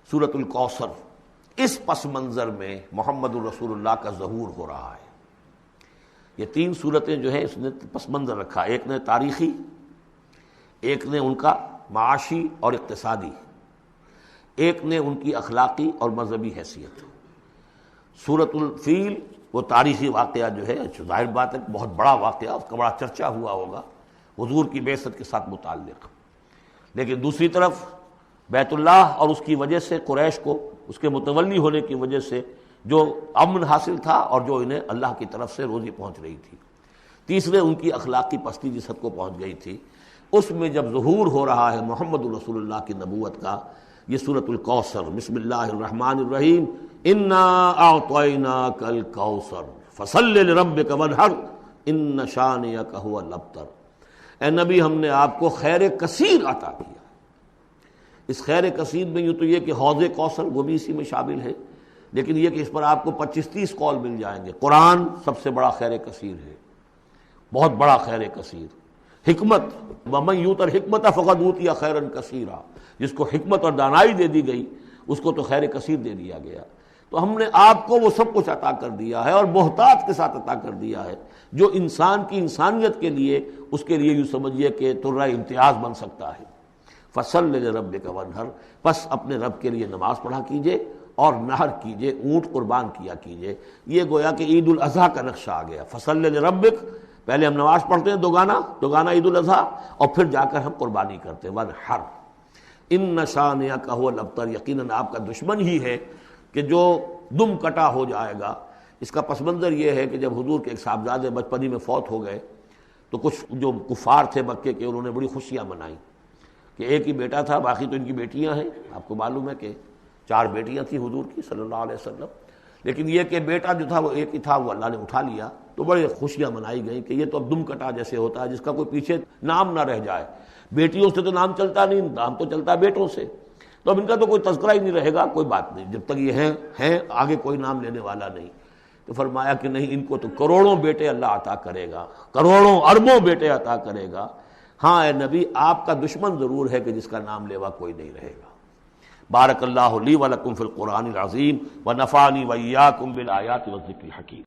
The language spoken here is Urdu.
سورۃ الکوثر، اس پس منظر میں محمد الرسول اللہ کا ظہور ہو رہا ہے۔ یہ تین صورتیں جو ہیں اس نے پس منظر رکھا، ایک نے تاریخی، ایک نے ان کا معاشی اور اقتصادی، ایک نے ان کی اخلاقی اور مذہبی حیثیت۔ سورۃ الفیل وہ تاریخی واقعہ جو ہے، ظاہر بات ہے بہت بڑا واقعہ، اس کا بڑا چرچا ہوا ہوگا حضور کی بعثت کے ساتھ متعلق، لیکن دوسری طرف بیت اللہ اور اس کی وجہ سے قریش کو اس کے متولی ہونے کی وجہ سے جو امن حاصل تھا اور جو انہیں اللہ کی طرف سے روزی پہنچ رہی تھی، تیسرے ان کی اخلاقی پستی جس حد کو پہنچ گئی تھی، اس میں جب ظہور ہو رہا ہے محمد الرسول اللہ کی نبوت کا، یہ سورۃ الکوثر، بسم اللہ الرحمن الرحیم، انا اعطیناک الکوثر فصل لربک وانحر ان شانئک ھو الابتر۔ اے نبی، ہم نے آپ کو خیر کثیر عطا کیا۔ اس خیر کثیر میں یوں تو یہ کہ حوض کوثر وہ بھی اسی میں شامل ہے، لیکن یہ کہ اس پر آپ کو 25-30 قول مل جائیں گے۔ قرآن سب سے بڑا خیر کثیر ہے، بہت بڑا خیر کثیر۔ حکمت، ومن یؤت الحکمۃ فقد اوتی خیرا کثیرا، جس کو حکمت اور دانائی دے دی گئی اس کو تو خیر کثیر دے دیا گیا۔ تو ہم نے آپ کو وہ سب کچھ عطا کر دیا ہے، اور محتاط کے ساتھ عطا کر دیا ہے، جو انسان کی انسانیت کے لیے، اس کے لیے یوں سمجھیے کہ ترہ امتیاز بن سکتا ہے۔ فصل لربک وانحر، پس اپنے رب کے لیے نماز پڑھا کیجئے اور نحر کیجئے، اونٹ قربان کیا کیجئے۔ یہ گویا کہ عید الاضحیٰ کا نقشہ آ گیا۔ فصل لربک، پہلے ہم نماز پڑھتے ہیں دوگانا عید الاضحیٰ، اور پھر جا کر ہم قربانی کرتے ہیں۔ وانحر ان شانئک ھو الابتر، یقیناً آپ کا دشمن ہی ہے کہ جو دم کٹا ہو جائے گا۔ اس کا پس منظر یہ ہے کہ جب حضور کے ایک صاحبزادے بچپنی میں فوت ہو گئے تو کچھ جو کفار تھے مکے کے، انہوں نے بڑی خوشیاں منائیں کہ ایک ہی بیٹا تھا، باقی تو ان کی بیٹیاں ہیں۔ آپ کو معلوم ہے کہ 4 بیٹیاں تھیں حضور کی صلی اللہ علیہ وسلم، لیکن یہ کہ بیٹا جو تھا وہ ایک ہی تھا، وہ اللہ نے اٹھا لیا، تو بڑے خوشیاں منائی گئیں کہ یہ تو اب دم کٹا جیسے ہوتا ہے جس کا کوئی پیچھے نام نہ رہ جائے۔ بیٹیوں سے تو نام چلتا نہیں، نام تو چلتا بیٹوں سے، تو اب ان کا تو کوئی تذکرہ ہی نہیں رہے گا، کوئی بات نہیں، جب تک یہ ہیں آگے کوئی نام لینے والا نہیں۔ تو فرمایا کہ نہیں، ان کو تو کروڑوں بیٹے اللہ عطا کرے گا، کروڑوں اربوں بیٹے عطا کرے گا۔ ہاں اے نبی، آپ کا دشمن ضرور ہے کہ جس کا نام لیوا کوئی نہیں رہے گا۔ بارک اللہ لی ولکم فی القرآن العظیم ونفعنی وإیاکم بالآیات والذکر الحکیم۔